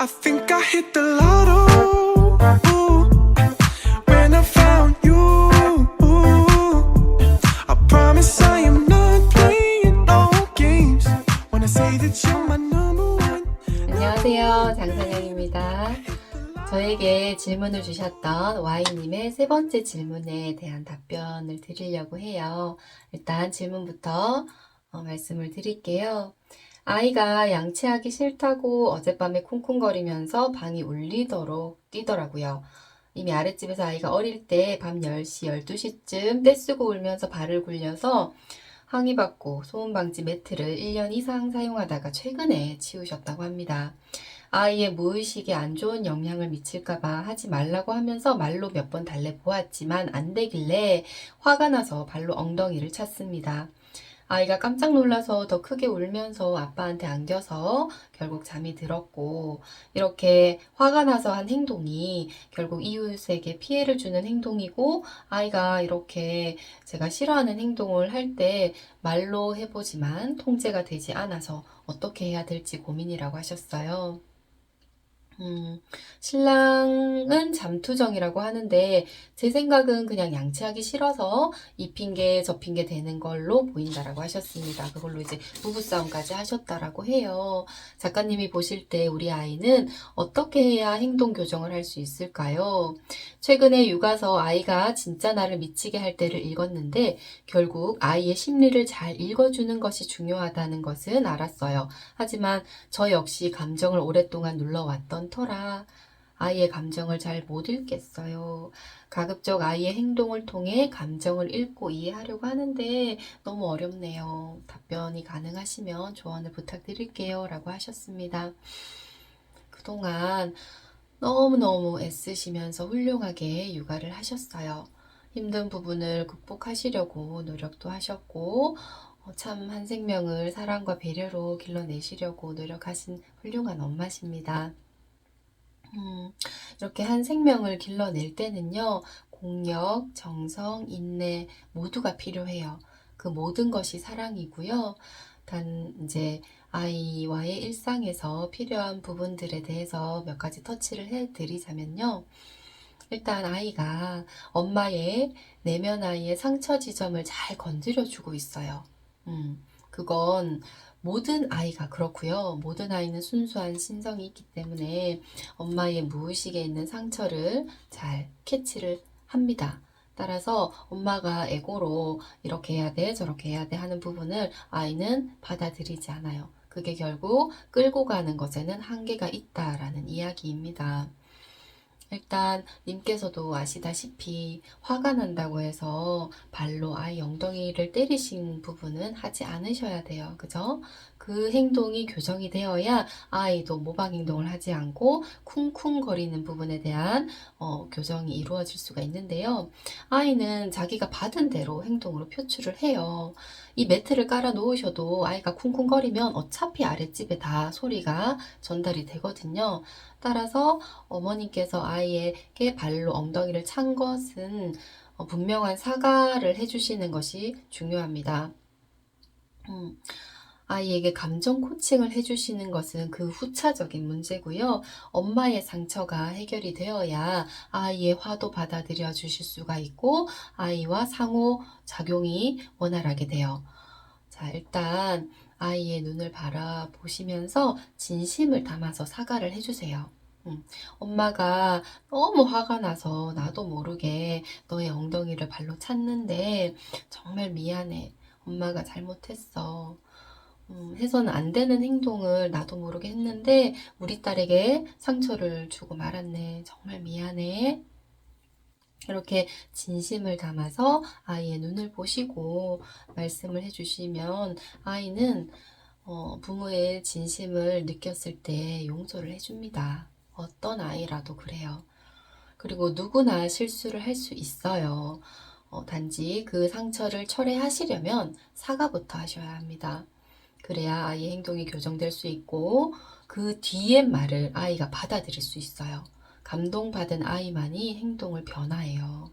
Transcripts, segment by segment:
I think I hit the lotto when I found you. I promise I am not playing no games when I say that you're my number one. 안녕하세요. 장선영입니다. 저에게 질문을 주셨던 Y님의 세 번째 질문에 대한 답변을 드리려고 해요. 일단 질문부터 말씀을 드릴게요. 아이가 양치하기 싫다고 어젯밤에 쿵쿵거리면서 방이 울리도록 뛰더라고요. 이미 아랫집에서 아이가 어릴 때 밤 10시, 12시쯤 떼쓰고 울면서 발을 굴려서 항의받고 소음방지 매트를 1년 이상 사용하다가 최근에 치우셨다고 합니다. 아이의 무의식에 안 좋은 영향을 미칠까봐 하지 말라고 하면서 말로 몇 번 달래보았지만 안 되길래 화가 나서 발로 엉덩이를 찼습니다. 아이가 깜짝 놀라서 더 크게 울면서 아빠한테 안겨서 결국 잠이 들었고, 이렇게 화가 나서 한 행동이 결국 이웃에게 피해를 주는 행동이고, 아이가 이렇게 제가 싫어하는 행동을 할 때 말로 해보지만 통제가 되지 않아서 어떻게 해야 될지 고민이라고 하셨어요. 신랑은 잠투정이라고 하는데 제 생각은 그냥 양치하기 싫어서 이 핑계 저 핑계 되는 걸로 보인다라고 하셨습니다. 그걸로 이제 부부싸움까지 하셨다라고 해요. 작가님이 보실 때 우리 아이는 어떻게 해야 행동 교정을 할 수 있을까요? 최근에 육아서 아이가 진짜 나를 미치게 할 때를 읽었는데 결국 아이의 심리를 잘 읽어주는 것이 중요하다는 것은 알았어요. 하지만 저 역시 감정을 오랫동안 눌러왔던 터라 아이의 감정을 잘 못 읽겠어요. 가급적 아이의 행동을 통해 감정을 읽고 이해하려고 하는데 너무 어렵네요. 답변이 가능하시면 조언을 부탁드릴게요. 라고 하셨습니다. 그동안 너무너무 애쓰시면서 훌륭하게 육아를 하셨어요. 힘든 부분을 극복하시려고 노력도 하셨고, 참 한 생명을 사랑과 배려로 길러내시려고 노력하신 훌륭한 엄마십니다. 이렇게 한 생명을 길러낼 때는요, 공력, 정성, 인내 모두가 필요해요. 그 모든 것이 사랑이고요. 단, 이제, 아이와의 일상에서 필요한 부분들에 대해서 몇 가지 터치를 해드리자면요. 일단 아이가 엄마의 내면 아이의 상처 지점을 잘 건드려주고 있어요. 그건 모든 아이가 그렇고요. 모든 아이는 순수한 신성이 있기 때문에 엄마의 무의식에 있는 상처를 잘 캐치를 합니다. 따라서 엄마가 에고로 이렇게 해야 돼, 저렇게 해야 돼 하는 부분을 아이는 받아들이지 않아요. 그게 결국 끌고 가는 것에는 한계가 있다라는 이야기입니다. 일단 님께서도 아시다시피 화가 난다고 해서 발로 아이 엉덩이를 때리신 부분은 하지 않으셔야 돼요. 그죠? 그 행동이 교정이 되어야 아이도 모방 행동을 하지 않고 쿵쿵거리는 부분에 대한 교정이 이루어질 수가 있는데요. 아이는 자기가 받은 대로 행동으로 표출을 해요. 이 매트를 깔아 놓으셔도 아이가 쿵쿵거리면 어차피 아랫집에 다 소리가 전달이 되거든요. 따라서 어머님께서 아이에게 발로 엉덩이를 찬 것은 분명한 사과를 해주시는 것이 중요합니다. 아이에게 감정 코칭을 해주시는 것은 그 후차적인 문제고요. 엄마의 상처가 해결이 되어야 아이의 화도 받아들여 주실 수가 있고 아이와 상호작용이 원활하게 돼요. 자, 일단 아이의 눈을 바라보시면서 진심을 담아서 사과를 해주세요. 엄마가 너무 화가 나서 나도 모르게 너의 엉덩이를 발로 찼는데 정말 미안해. 엄마가 잘못했어. 해서는 안 되는 행동을 나도 모르게 했는데 우리 딸에게 상처를 주고 말았네. 정말 미안해. 이렇게 진심을 담아서 아이의 눈을 보시고 말씀을 해주시면 아이는 부모의 진심을 느꼈을 때 용서를 해줍니다. 어떤 아이라도 그래요. 그리고 누구나 실수를 할 수 있어요. 단지 그 상처를 철회하시려면 사과부터 하셔야 합니다. 그래야 아이의 행동이 교정될 수 있고 그 뒤의 말을 아이가 받아들일 수 있어요. 감동받은 아이만이 행동을 변화해요.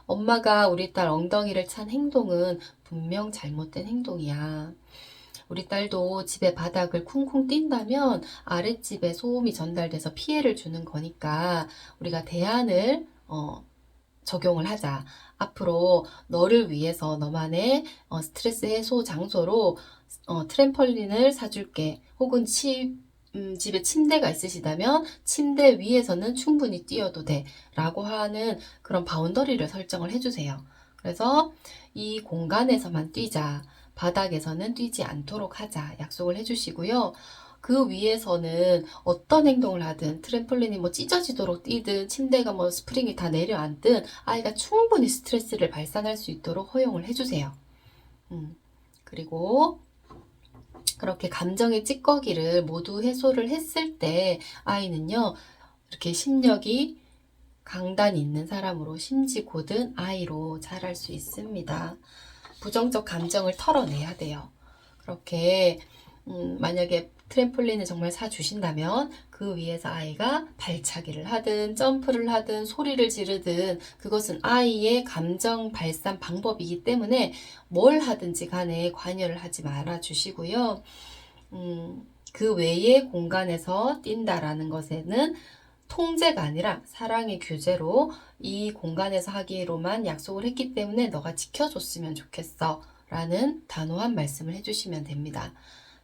엄마가 우리 딸 엉덩이를 찬 행동은 분명 잘못된 행동이야. 우리 딸도 집에 바닥을 쿵쿵 뛴다면 아랫집에 소음이 전달돼서 피해를 주는 거니까 우리가 대안을 적용을 하자. 앞으로 너를 위해서 너만의 스트레스 해소 장소로 트램펄린을 사줄게. 혹은 집에 침대가 있으시다면 침대 위에서는 충분히 뛰어도 돼. 라고 하는 그런 바운더리를 설정을 해주세요. 그래서 이 공간에서만 뛰자. 바닥에서는 뛰지 않도록 하자. 약속을 해주시고요. 그 위에서는 어떤 행동을 하든 트램폴린이 뭐 찢어지도록 뛰든 침대가 뭐 스프링이 다 내려앉든 아이가 충분히 스트레스를 발산할 수 있도록 허용을 해주세요. 그리고 그렇게 감정의 찌꺼기를 모두 해소를 했을 때 아이는요, 이렇게 심력이 강단이 있는 사람으로 심지고든 아이로 자랄 수 있습니다. 부정적 감정을 털어내야 돼요. 그렇게 만약에 트램폴린을 정말 사주신다면 그 위에서 아이가 발차기를 하든 점프를 하든 소리를 지르든 그것은 아이의 감정 발산 방법이기 때문에 뭘 하든지 간에 관여를 하지 말아 주시고요. 그 외의 공간에서 뛴다라는 것에는 통제가 아니라 사랑의 규제로 이 공간에서 하기로만 약속을 했기 때문에 너가 지켜줬으면 좋겠어 라는 단호한 말씀을 해주시면 됩니다.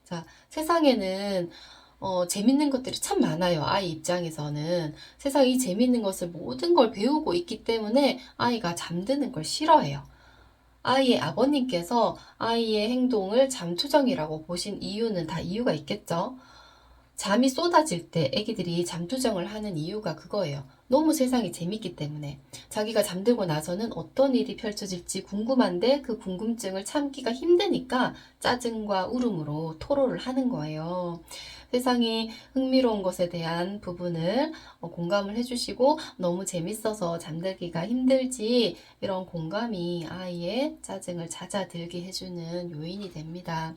자, 세상에는 재밌는 것들이 참 많아요. 아이 입장에서는. 세상 이 재밌는 것을 모든 걸 배우고 있기 때문에 아이가 잠드는 걸 싫어해요. 아이의 아버님께서 아이의 행동을 잠투정이라고 보신 이유는 다 이유가 있겠죠. 잠이 쏟아질 때 애기들이 잠투정을 하는 이유가 그거예요. 너무 세상이 재밌기 때문에. 자기가 잠들고 나서는 어떤 일이 펼쳐질지 궁금한데 그 궁금증을 참기가 힘드니까 짜증과 울음으로 토로를 하는 거예요. 세상이 흥미로운 것에 대한 부분을 공감을 해주시고 너무 재밌어서 잠들기가 힘들지 이런 공감이 아이의 짜증을 잦아들게 해주는 요인이 됩니다.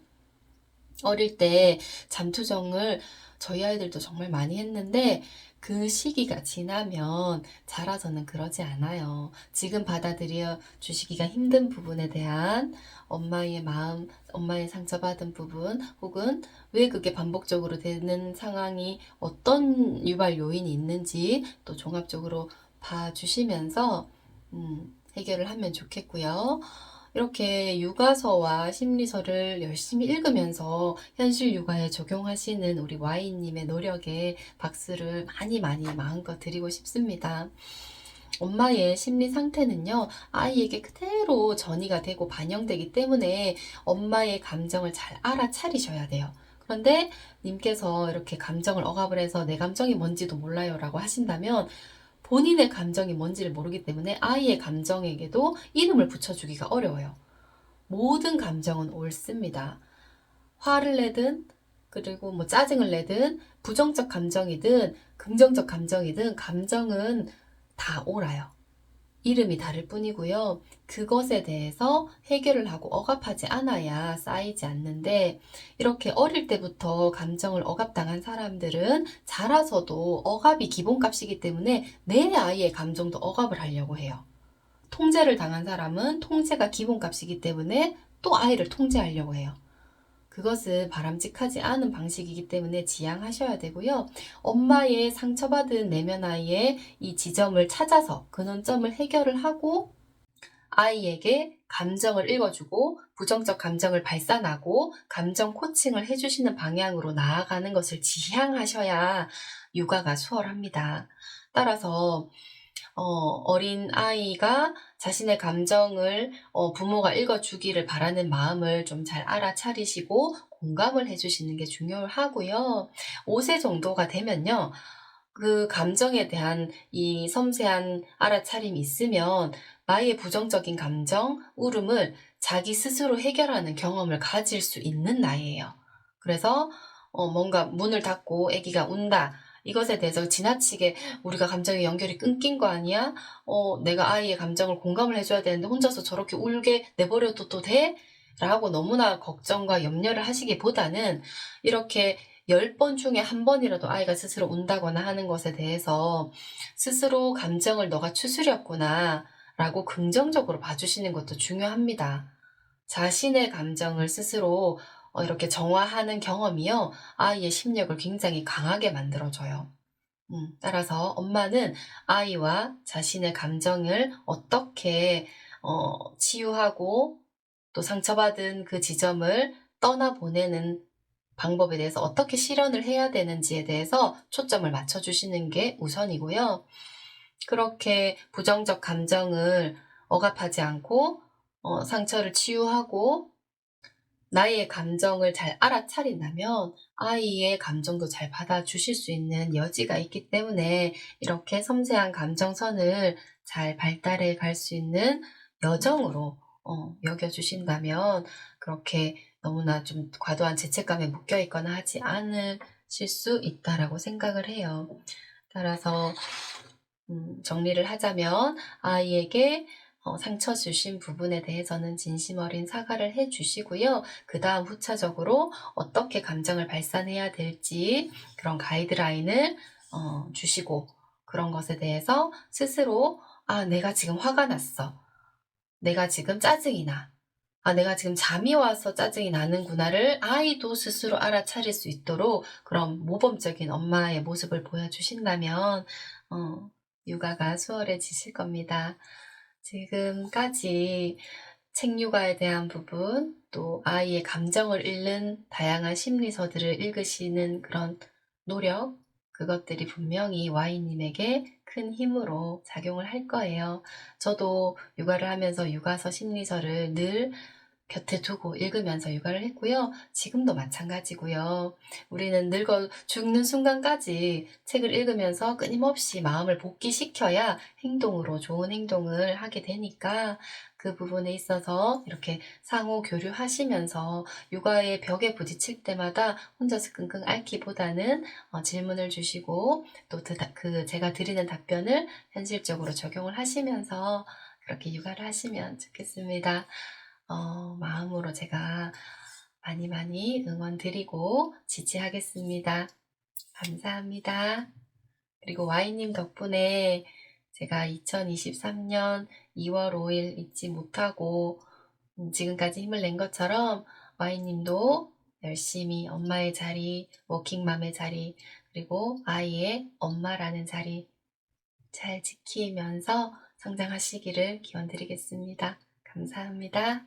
어릴 때 잠투정을 저희 아이들도 정말 많이 했는데 그 시기가 지나면 자라서는 그러지 않아요. 지금 받아들여 주시기가 힘든 부분에 대한 엄마의 마음, 엄마의 상처받은 부분, 혹은 왜 그게 반복적으로 되는 상황이 어떤 유발 요인이 있는지 또 종합적으로 봐주시면서 해결을 하면 좋겠고요. 이렇게 육아서와 심리서를 열심히 읽으면서 현실 육아에 적용하시는 우리 Y님의 노력에 박수를 많이 마음껏 드리고 싶습니다. 엄마의 심리 상태는요, 아이에게 그대로 전이가 되고 반영되기 때문에 엄마의 감정을 잘 알아차리셔야 돼요. 그런데 님께서 이렇게 감정을 억압을 해서 내 감정이 뭔지도 몰라요 라고 하신다면 본인의 감정이 뭔지를 모르기 때문에 아이의 감정에게도 이름을 붙여주기가 어려워요. 모든 감정은 옳습니다. 화를 내든 그리고 뭐 짜증을 내든 부정적 감정이든 긍정적 감정이든 감정은 다 옳아요. 이름이 다를 뿐이고요. 그것에 대해서 해결을 하고 억압하지 않아야 쌓이지 않는데 이렇게 어릴 때부터 감정을 억압당한 사람들은 자라서도 억압이 기본값이기 때문에 내 아이의 감정도 억압을 하려고 해요. 통제를 당한 사람은 통제가 기본값이기 때문에 또 아이를 통제하려고 해요. 그것은 바람직하지 않은 방식이기 때문에 지양하셔야 되고요. 엄마의 상처받은 내면 아이의 이 지점을 찾아서 근원점을 해결을 하고 아이에게 감정을 읽어주고 부정적 감정을 발산하고 감정 코칭을 해주시는 방향으로 나아가는 것을 지향하셔야 육아가 수월합니다. 따라서 어린 아이가 자신의 감정을 부모가 읽어주기를 바라는 마음을 좀 잘 알아차리시고 공감을 해주시는 게 중요하고요. 5세 정도가 되면요. 그 감정에 대한 이 섬세한 알아차림이 있으면 나의 부정적인 감정, 울음을 자기 스스로 해결하는 경험을 가질 수 있는 나이예요. 그래서 뭔가 문을 닫고 아기가 운다. 이것에 대해서 지나치게 우리가 감정의 연결이 끊긴 거 아니야? 내가 아이의 감정을 공감을 해줘야 되는데 혼자서 저렇게 울게 내버려둬도 또 돼? 라고 너무나 걱정과 염려를 하시기보다는 이렇게 10번 중에 1번이라도 아이가 스스로 운다거나 하는 것에 대해서 스스로 감정을 너가 추스렸구나 라고 긍정적으로 봐주시는 것도 중요합니다. 자신의 감정을 스스로 이렇게 정화하는 경험이요. 아이의 심력을 굉장히 강하게 만들어줘요. 따라서 엄마는 아이와 자신의 감정을 어떻게 치유하고 또 상처받은 그 지점을 떠나보내는 방법에 대해서 어떻게 실현을 해야 되는지에 대해서 초점을 맞춰주시는 게 우선이고요. 그렇게 부정적 감정을 억압하지 않고 상처를 치유하고 나의 감정을 잘 알아차린다면 아이의 감정도 잘 받아주실 수 있는 여지가 있기 때문에 이렇게 섬세한 감정선을 잘 발달해 갈 수 있는 여정으로 여겨주신다면 그렇게 너무나 좀 과도한 죄책감에 묶여 있거나 하지 않으실 수 있다라고 생각을 해요. 따라서 정리를 하자면 아이에게 상처 주신 부분에 대해서는 진심 어린 사과를 해 주시고요. 그 다음 후차적으로 어떻게 감정을 발산해야 될지 그런 가이드라인을 주시고 그런 것에 대해서 스스로 내가 지금 화가 났어. 내가 지금 짜증이 나. 내가 지금 잠이 와서 짜증이 나는구나를 아이도 스스로 알아차릴 수 있도록 그런 모범적인 엄마의 모습을 보여주신다면 육아가 수월해지실 겁니다. 지금까지 책육아에 대한 부분, 또 아이의 감정을 읽는 다양한 심리서들을 읽으시는 그런 노력, 그것들이 분명히 Y님에게 큰 힘으로 작용을 할 거예요. 저도 육아를 하면서 육아서 심리서를 늘 곁에 두고 읽으면서 육아를 했고요. 지금도 마찬가지고요. 우리는 늙어 죽는 순간까지 책을 읽으면서 끊임없이 마음을 복귀시켜야 행동으로 좋은 행동을 하게 되니까 그 부분에 있어서 이렇게 상호 교류하시면서 육아의 벽에 부딪힐 때마다 혼자서 끙끙 앓기보다는 질문을 주시고 또 제가 드리는 답변을 현실적으로 적용을 하시면서 그렇게 육아를 하시면 좋겠습니다. 마음으로 제가 많이 응원 드리고 지지하겠습니다. 감사합니다. 그리고 Y님 덕분에 제가 2023년 2월 5일 잊지 못하고 지금까지 힘을 낸 것처럼 Y님도 열심히 엄마의 자리, 워킹맘의 자리, 그리고 아이의 엄마라는 자리 잘 지키면서 성장하시기를 기원드리겠습니다. 감사합니다.